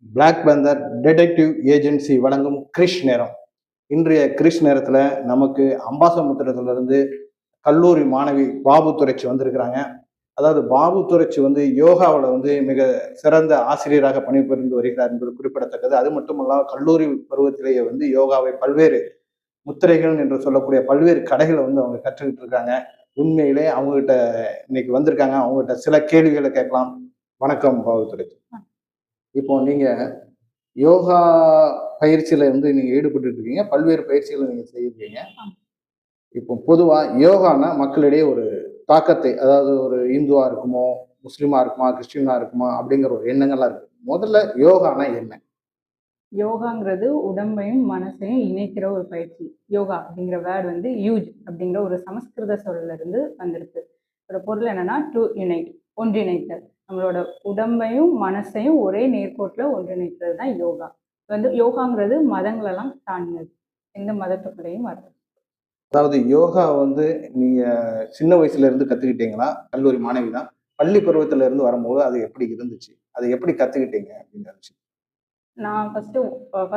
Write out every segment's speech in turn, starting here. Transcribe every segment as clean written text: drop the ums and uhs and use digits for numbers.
Black panther detective agency வழங்கும் கிரிஷ் நேரம். இன்றைய கிரிஷ் நேரத்துல நமக்கு அம்பாசமுத்திரத்துல இருந்து கல்லூரி மாணவி பாபு துரைச்சி வந்திருக்கிறாங்க. அதாவது பாபு துரைச்சி வந்து யோகாவில் வந்து மிக சிறந்த ஆசிரியராக பணிபுரிந்து வருகிறார் என்பது குறிப்பிடத்தக்கது. அது மட்டுமல்லாமல் கல்லூரி பருவத்திலேயே வந்து யோகாவை பல்வேறு முத்திரைகள் என்று சொல்லக்கூடிய பல்வேறு கடைகளை வந்து அவங்க கற்றுக்கிட்டு இருக்காங்க. உண்மையிலே அவங்ககிட்ட இன்னைக்கு வந்திருக்காங்க. அவங்ககிட்ட சில கேள்விகளை கேட்கலாம். வணக்கம் பாபு துரைச்சி. இப்போ நீங்க யோகா பயிற்சியில வந்து நீங்க ஈடுபட்டு இருக்கீங்க. பல்வேறு பயிற்சிகளை நீங்க செய்யிருக்கீங்க. இப்போ பொதுவா யோகானா மக்களிடையே ஒரு தாக்கத்தை, அதாவது ஒரு இந்துவா இருக்குமோ, முஸ்லிமா இருக்குமா, கிறிஸ்டியனா இருக்குமா அப்படிங்கிற ஒரு எண்ணங்கள்லாம் இருக்கு. முதல்ல யோகானா என்ன? யோகாங்கிறது உடம்பையும் மனசையும் இணைக்கிற ஒரு பயிற்சி. யோகா அப்படிங்கிற வேர்டு வந்து யூஜ் அப்படிங்கிற ஒரு சமஸ்கிருத சொல்ல இருந்து வந்திருக்கு. அதோட பொருள் என்னன்னா டு யுனைட், ஒன்றிணைத்தல். நம்மளோட உடம்பையும் மனசையும் ஒரே நேர்கோட்டில் ஒன்றிணைக்கிறது தான் யோகா. வந்து யோகாங்கிறது மதங்களெல்லாம் தாண்டினது, எந்த மதத்துக்குள்ளேயும் வருது. அதாவது யோகா வந்து நீங்க சின்ன வயசுல இருந்து கத்துக்கிட்டீங்களா? கல்லூரி மாணவி தான். பள்ளி பருவத்துல இருந்து வரும்போது அது எப்படி இருந்துச்சு? அதை எப்படி கத்துக்கிட்டீங்க அப்படிங்கிற விஷயம். நான் first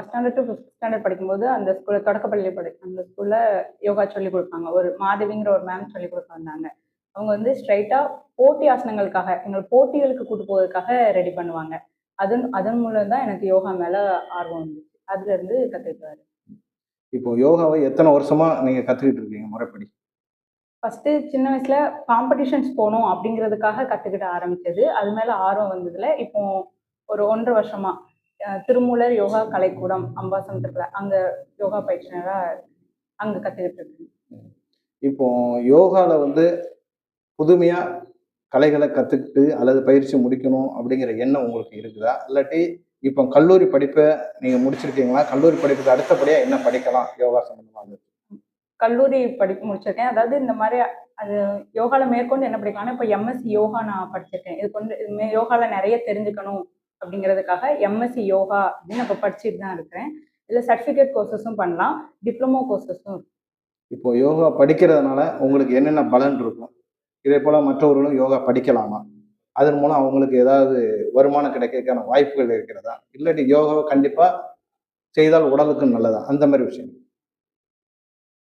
standard to fifth standard படிக்கும்போது அந்த ஸ்கூலில் தொடக்கப்பள்ளியில் அந்த ஸ்கூலில் யோகா சொல்லிக் கொடுப்பாங்க. ஒரு மாதவிங்கிற ஒரு மேம் சொல்லிக் கொடுக்க வந்தாங்க. அவங்க வந்து ஸ்ட்ரைட்டாக போட்டி ஆசனங்களுக்காக, எங்களை போட்டிகளுக்கு கூட்டு போவதற்காக ரெடி பண்ணுவாங்க. அதன் மூலம் தான் எனக்கு யோகா மேலே ஆர்வம் வந்துச்சு. அதுலேருந்து கற்றுக்கிட்டு வரேன். இப்போ யோகாவை எத்தனை வருஷமா நீங்க கத்துக்கிட்டு இருக்கீங்க முறைப்படி? ஃபஸ்ட்டு சின்ன வயசுல காம்படிஷன்ஸ் போகணும் அப்படிங்கிறதுக்காக கற்றுக்கிட்ட ஆரம்பிச்சது. அது மேலே ஆர்வம் வந்ததில் இப்போ ஒரு 1½ வருஷமா திருமூலர் யோகா கலைக்கூடம் அம்பாசமுத்திரத்தில் அங்கே யோகா பயிற்சியாளராக அங்கே கற்றுக்கிட்டு இருக்கேன். இப்போ யோகால வந்து புதுமையா கலைகளை கத்துக்கிட்டு அல்லது பயிற்சி முடிக்கணும் அப்படிங்கிற எண்ணம் உங்களுக்கு இருக்குதா? இல்லாட்டி இப்போ கல்லூரி படிப்பை நீங்க முடிச்சிருக்கீங்களா? கல்லூரி படிப்புக்கு அடுத்தபடியா என்ன படிக்கலாம் யோகா சம்பந்தமாக? கல்லூரி படிப்பு முடிச்சிருக்கேன். அதாவது இந்த மாதிரி அது யோகால மேற்கொண்டு என்ன படிக்கலாம்னா, இப்போ எம்எஸ்சி யோகா நான் படிச்சிருக்கேன். இது கொண்டு யோகால நிறைய தெரிஞ்சுக்கணும் அப்படிங்கிறதுக்காக எம்எஸ்சி யோகா அப்படின்னு இப்போ படிச்சுட்டு தான் இருக்கிறேன். இதில் சர்டிஃபிகேட் கோர்சஸும் பண்ணலாம், டிப்ளமோ கோர்சஸும் இருக்கு. இப்போ யோகா படிக்கிறதுனால உங்களுக்கு என்னென்ன பலன் இருக்கும்? இதே போல மற்றவர்களும் யோகா படிக்கலாமா? அதன் மூலம் அவங்களுக்கு ஏதாவது வருமானம் கிடைக்கிறதுக்கான வாய்ப்புகள் இருக்கிறதா? இல்லாட்டி யோகாவை கண்டிப்பா செய்தால் உடலுக்கு நல்லதா? அந்த மாதிரி விஷயம்.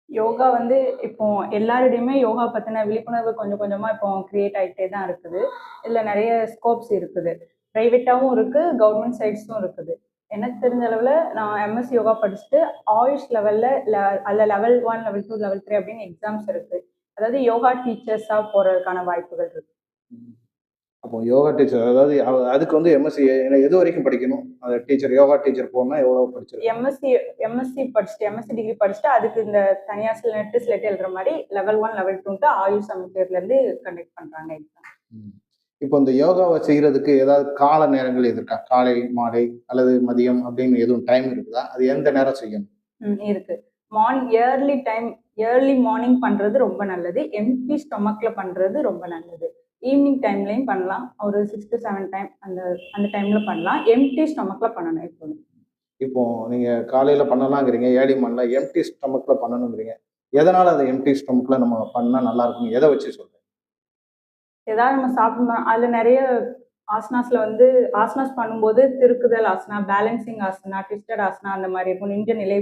யோகா வந்து இப்போ எல்லாரிடையுமே யோகா பத்தின விழிப்புணர்வு கொஞ்சம் கொஞ்சமா இப்போ கிரியேட் ஆகிட்டே தான் இருக்குது. இதுல நிறைய ஸ்கோப்ஸ் இருக்குது. பிரைவேட்டாவும் இருக்கு, கவர்மெண்ட் சைட்ஸும் இருக்குது. எனக்கு தெரிஞ்ச அளவுல நான் எம்எஸ் யோகா படிச்சுட்டு ஆயுஷ் லெவல்ல அல்ல லெவல் 1, லெவல் 2, லெவல் 3 அப்படின்னு எக்ஸாம்ஸ் இருக்கு. அதாவது யோகா டீச்சர்ஸா போறதுக்கான வாய்ப்புகள் இருக்கு. அப்போ யோகா டீச்சர், அதாவது அதுக்கு வந்து எம்எஸ்சி எது வரைக்கும் படிக்கணும்? அந்த டீச்சர், யோகா டீச்சர் போகணும்னா எவ்வளவு படிச்சிருக்கணும்? எம்எஸ்சி படிச்சுட்டு, எம்எஸ்சி டிகிரி படிச்சுட்டு அதுக்கு இந்த தனியா ஸ்லெட் எழுதுற மாதிரி லெவல் 1, லெவல் 2 ஆயுஷ் அமைச்சர்ல இருந்து கண்டக்ட் பண்றாங்க எக்ஸாம். இப்போ இந்த யோகாவை செய்யறதுக்கு ஏதாவது கால நேரங்கள் இருக்கா? காலை, மாலை அல்லது மதியம் அப்படின்னு எதுவும் டைம் இருக்குதா? அது எந்த நேரம் செய்யணும்? இருக்கு. ஏர்லி மார்னிங் பண்றது ரொம்ப நல்லது. எம்ப்டி ஸ்டொமக்ல பண்றது ரொம்ப நல்லது. ஈவினிங் டைம்லயும் பண்ணலாம். ஒரு 6 to 7 டைம் அந்த அந்த டைம்ல பண்ணலாம். எம்ப்டி ஸ்டொமக்ல பண்ணணும் எப்போதும். இப்போ நீங்க காலையில பண்ணலாங்கிறீங்க, ஏர்லி மார்னிங்ல எம்ப்டி ஸ்டொமக்ல பண்ணணுங்கிறீங்க. எதனால அதை எம்ப்டி ஸ்டொமக்ல நம்ம பண்ணா நல்லா இருக்கும்? எதை வச்சு சொல்றீங்க? ஏதாவது நம்ம சாப்பிடணும். அதுல நிறைய ஆசனாஸ்ல வந்து ஆசனாஸ் பண்ணும்போது திருக்குதல் ஆசனா, பேலன்சிங் ஆசனா, ட்விஸ்டட் ஆசனா அந்த மாதிரி இருக்கும். நின்ற நிலை,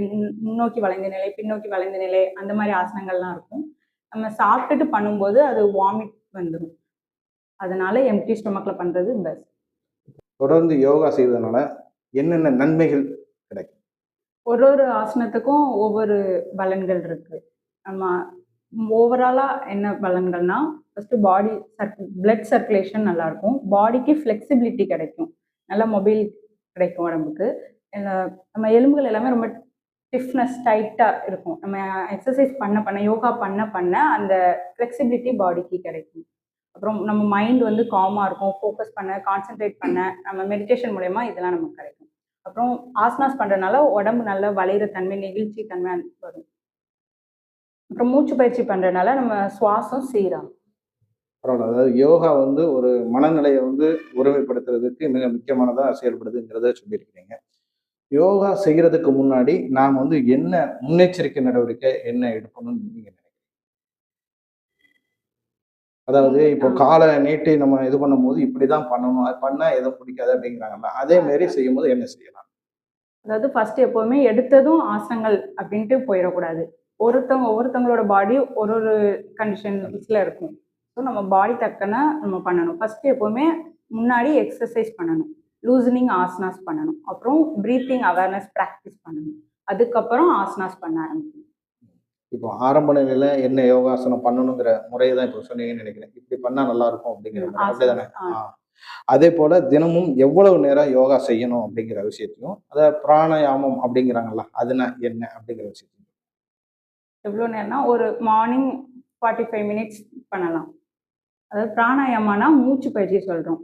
முன்னோக்கி வளைந்த நிலை, பின்னோக்கி வளைந்த நிலை அந்த மாதிரி ஆசனங்கள்லாம் இருக்கும். நம்ம சாப்பிட்டுட்டு பண்ணும்போது அது வாமிட் வந்துடும். அதனால எம்ப்டி ஸ்டொமக்ல பண்றது பெஸ்ட். தொடர்ந்து யோகா செய்வதனால என்னென்ன நன்மைகள் கிடைக்கும்? ஒரு ஆசனத்துக்கும் ஒவ்வொரு பலன்கள் இருக்கு. நம்ம ஓவராலா என்ன பலன்கள்னா, ஃபர்ஸ்ட் பிளட் சர்க்குலேஷன் நல்லா இருக்கும். பாடிக்கு ஃப்ளெக்சிபிலிட்டி கிடைக்கும். நல்ல மொபைல் கிடைக்கும் உடம்புக்கு. நம்ம எலும்புகள் எல்லாமே ரொம்ப ஸ்டிஃப்னஸ் டைட்டா இருக்கும். நம்ம எக்ஸசைஸ் பண்ண யோகா பண்ண அந்த ஃப்ளெக்சிபிலிட்டி பாடிக்கு கிடைக்கும். அப்புறம் நம்ம மைண்ட் வந்து காமா இருக்கும். ஃபோக்கஸ் பண்ண, கான்சென்ட்ரேட் பண்ண நம்ம மெடிடேஷன் மூலயமா இதெல்லாம் நமக்கு கிடைக்கும். அப்புறம் ஆசனாஸ் பண்றதுனால உடம்பு நல்லா வளையிற தன்மை, நெகிழ்ச்சி தன்மை வரும். அப்புறம் மூச்சு பயிற்சி பண்றதுனால நம்ம சுவாசம் சீராகும். பரவாயில்ல. அதாவது யோகா வந்து ஒரு மனநிலையை வந்து ஒருமைப்படுத்துறதுக்கு மிக முக்கியமானதா செயல்படுதுங்கிறத சொல்லியிருக்கிறீங்க. யோகா செய்யறதுக்கு முன்னாடி நாம் வந்து என்ன முன்னெச்சரிக்கை நடவடிக்கை என்ன எடுக்கணும்னு நீங்க நினைக்கிறீங்க? அதாவது இப்போ காலை நீட்டி நம்ம இது பண்ணும்போது இப்படிதான் பண்ணணும், அது பண்ணா எதுவும் பிடிக்காது அப்படிங்கிறாங்கல்ல, அதே மாதிரி செய்யும்போது என்ன செய்யலாம்? அதாவது ஃபர்ஸ்ட் எப்பவுமே எடுத்ததும் ஆசனங்கள் அப்படின்ட்டு போயிடக்கூடாது. ஒவ்வொருத்தவங்களோட பாடி ஒரு ஒரு கண்டிஷன்ஸ்ல இருக்கும். ஸோ நம்ம பாடி தக்கன நம்ம பண்ணணும். ஃபர்ஸ்ட் எப்பவுமே முன்னாடி எக்ஸசைஸ் பண்ணணும். லூசனிங் ஆசனாஸ் பண்ணணும். அப்புறம் பிரீத்திங் அவேர்னஸ் ப்ராக்டிஸ் பண்ணணும். அதுக்கப்புறம் ஆசனாஸ் பண்ண ஆரம்பிக்கணும். இப்போ ஆரம்ப நிலையில என்ன யோகாசனம் பண்ணணுங்கிற முறையை தான் இப்போ சொன்னீங்கன்னு நினைக்கிறேன். இப்படி பண்ணா நல்லா இருக்கும் அப்படிங்கிற மாதிரி. அப்படிதானே? ஆசனாஸ். அதே போல தினமும் எவ்வளவு நேரம் யோகா செய்யணும் அப்படிங்கிற விஷயத்தையும், அத பிராணாயாமம் அப்படிங்கிறாங்கல்ல, அதுனா என்ன அப்படிங்கிற விஷயத்தையும். எவ்வளோ நேரம்னா ஒரு மார்னிங் 45 மினிட்ஸ் பண்ணலாம். அதாவது பிராணாயாமானா மூச்சு பயிற்சி சொல்றோம்.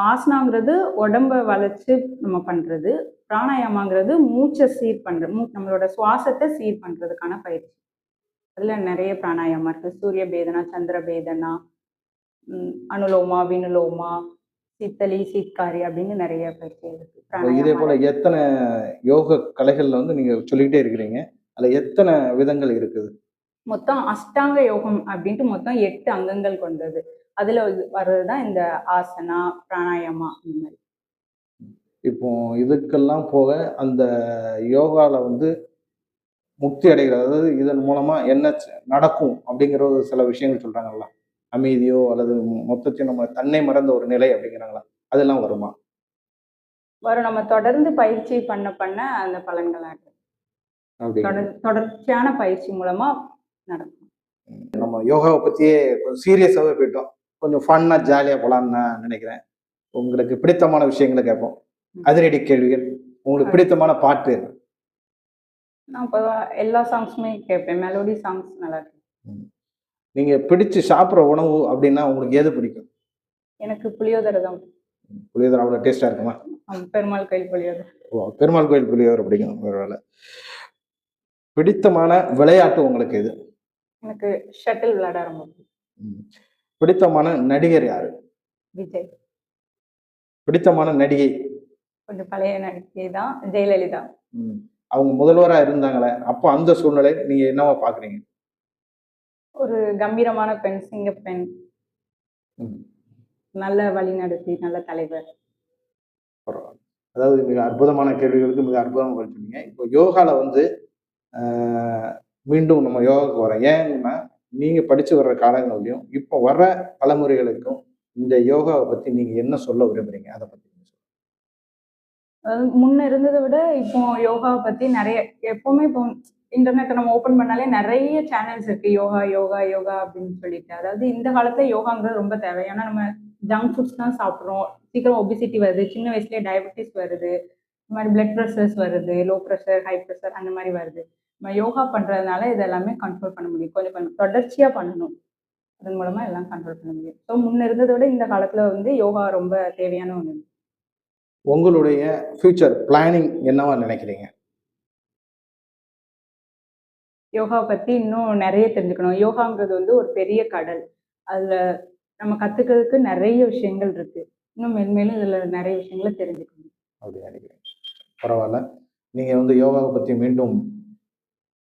ஆசனாங்கிறது உடம்ப வளைச்சு நம்ம பண்றது. பிராணாயாமாங்கிறது மூச்சை சீர் பண்றது. நம்மளோட சுவாசத்தை சீர் பண்றதுக்கான பயிற்சி. அதுல நிறைய பிராணாயாமம் இருக்கு. சூரிய பேதனா, சந்திர பேதனா, அனுலோமா, வினுலோமா, சித்தலி, சீத்காரி அப்படின்னு நிறைய பயிற்சி இருக்கு. இப்போ இதே போல பிராணாயாமால. எத்தனை யோக கலைகள்ல வந்து நீங்க சொல்லிக்கிட்டே இருக்கிறீங்க. அதுல எத்தனை விதங்கள் இருக்குது? மொத்தம் அஷ்டாங்க யோகம் அப்படின்ட்டு மொத்தம் 8 அங்கங்கள் கொண்டது. அதுல வர்றதுதான் இந்த ஆசனா, பிராணாயாமா அந்த மாதிரி. இப்போ இதுக்கெல்லாம் போக அந்த யோகால வந்து முக்தி அடைகிறது, அதாவது இதன் மூலமா என்ன நடக்கும் அப்படிங்கிற ஒரு சில விஷயங்கள் சொல்றாங்கல்ல. அமைதியோ அல்லது மொத்தத்தையும் நம்ம தன்னை மறந்த ஒரு நிலை அப்படிங்கிறாங்களா? அதெல்லாம் வருமா? வரும். நம்ம தொடர்ந்து பயிற்சி பண்ண பண்ண அந்த பலன்கள் ஆகும். அப்படிங்கிறது. தொடர்ச்சியான பயிற்சி மூலமா நடக்கும். நம்ம யோகாவை பத்தியே கொஞ்சம் சீரியஸாவே போயிட்டோம். கொஞ்சம் ஃபன்னா ஜாலியா போலான்னு நான் நினைக்கிறேன். உங்களுக்கு பிடித்தமான விஷயங்கள கேட்போம். அதிரடி கேள்விகள். உங்களுக்கு பிடித்தமான பாட்டு என்ன? நான் இப்போ எல்லா சாங்ஸுமே கேட்பேன். மெலோடி சாங்ஸ் நல்லா இருக்கும். ம். நீங்க பிடிச்சு சாப்பிடுற உணவு அப்படின்னா உங்களுக்கு எது பிடிக்கும்? எனக்கு புளியோதரை தான். புளியோதரை அவ்வளோ டேஸ்டா இருக்குமா? பெருமாள் கோயில் புளியோதரை. ஓ! பெருமாள் கோயில் புளியோதரை பிடிக்கும். பரவால்ல. பிடித்தமான விளையாட்டு உங்களுக்கு எது? எனக்கு ஷட்டில் விளையாட ரொம்ப பிடிக்கும். ம். பிடித்தமான நடிகர் யாரு? விஜய். பிடித்தமான நடிகை? கொஞ்சம் பழைய நடிகை தான் ஜெயலலிதா. ம். அவங்க முதல்வரா இருந்தாங்களே, அப்போ அந்த சூழ்நிலை நீங்க என்னவா பார்க்குறீங்க? ஒரு கம்பீரமான பெண், சிங்கப்பெண், ம். நல்ல வழிநடத்தி, நல்ல தலைவர். பரவால்ல. அதாவது மிக அற்புதமான கேள்விகளுக்கு மிக அற்புதமா பதில் சொன்னீங்க. இப்போ யோகால வந்து அ மீண்டும் நம்ம யோகாவுக்கு வரோம். ஏன்னா, நீங்க படிச்சு வர்ற காலங்கள்லயும், இப்போ வர்ற தலைமுறைகளுக்கும் இந்த யோகாவ பத்தி நீங்க என்ன சொல்ல விரும்புறீங்க? அத பத்தி கொஞ்சம் சொல்லுங்க. அதாவது முன்ன இருந்தத விட இப்போ யோகாவ பத்தி நெறைய எப்பவுமே இப்போ இன்டர்நெட்ட நம்ம ஓப்பன் பண்ணாலே நெறைய சேனல்ஸ் இருக்கு. யோகா, யோகா, யோகா அப்படின்னு சொல்லிட்டு. அதாவது இந்த காலத்துல யோகாங்கிறது ரொம்ப தேவை. ஏன்னா நம்ம ஜங்க் ஃபுட்ஸ் தான் சாப்பிடுறோம். சீக்கிரம் ஒபிசிட்டி வருது. சின்ன வயசுலயே டயபெட்டிஸ் வருது. இந்த மாரி பிளட் பிரஷர்ஸ் வருது. லோ பிரஷர், ஹை பிரஷர் அந்த மாரி வருது. நம்ம யோகா பண்றதுனால இது எல்லாமே கண்ட்ரோல் பண்ண முடியும். கொஞ்சம் கொஞ்சம் தொடர்ச்சியா பண்ணணும். அதன் மூலமா எல்லாம் கண்ட்ரோல் பண்ண முடியும். ஸோ முன்ன இருந்தத விட இந்த காலத்துல வந்து யோகா ரொம்ப தேவையான ஒண்ணு. உங்களுடைய ஃபியூச்சர் பிளானிங் என்னவா நினைக்கிறீங்க? யோகாவ பத்தி இன்னும் நெறைய தெரிஞ்சுக்கணும். யோகாங்கிறது வந்து ஒரு பெரிய கடல். அதுல நம்ம கத்துக்கிறதுக்கு நெறைய விஷயங்கள் இருக்கு. இன்னும் மென்மேலும் இதுல நெறைய விஷயங்கள தெரிஞ்சுக்கணும். அப்படி நினைக்கிறேன். பரவால்ல. நீங்க வந்து யோகாவ பத்தி மீண்டும்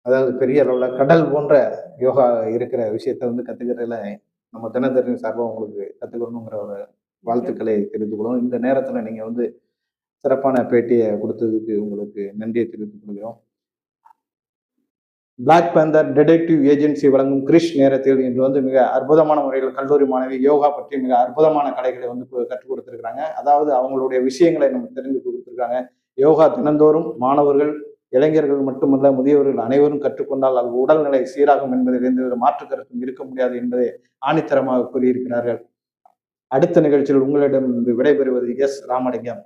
அதாவது பெரிய அளவுல கடல் போன்ற யோகா இருக்கிற விஷயத்த வந்து கத்துக்கிறதுல நம்ம தினத்தரணி சார்பா உங்களுக்கு கத்துக்கணுங்கிற ஒரு வாழ்த்துக்களை தெரிவித்துக் கொள்வோம். இந்த நேரத்துல நீங்க வந்து சிறப்பான பேட்டிய குடுத்ததுக்கு உங்களுக்கு நன்றியை தெரிவித்துக் கொள்கிறோம். பிளாக் பேந்தர் டிடெக்டிவ் ஏஜென்சி வழங்கும் கிரிஷ் நேரத்தில் இன்று வந்து மிக அற்புதமான முறையில் கல்லூரி மாணவி யோகா பற்றி மிக அற்புதமான கலைகளை வந்து கற்றுக் கொடுத்திருக்கிறாங்க. அதாவது அவங்களுடைய விஷயங்களை நம்ம தெரிந்து கொடுத்திருக்காங்க. யோகா தினந்தோறும் மாணவர்கள், இளைஞர்கள் மட்டுமல்ல முதியவர்கள் அனைவரும் கற்றுக்கொண்டால் அது உடல்நிலை சீராகும் என்பதில் எந்தவித மாற்று கருத்தும் இருக்க முடியாது என்பதை ஆணித்தரமாக கூறியிருக்கிறார்கள். அடுத்த நிகழ்ச்சியில் உங்களிடம் விடைபெறுவது எஸ் ராமலிங்கம்.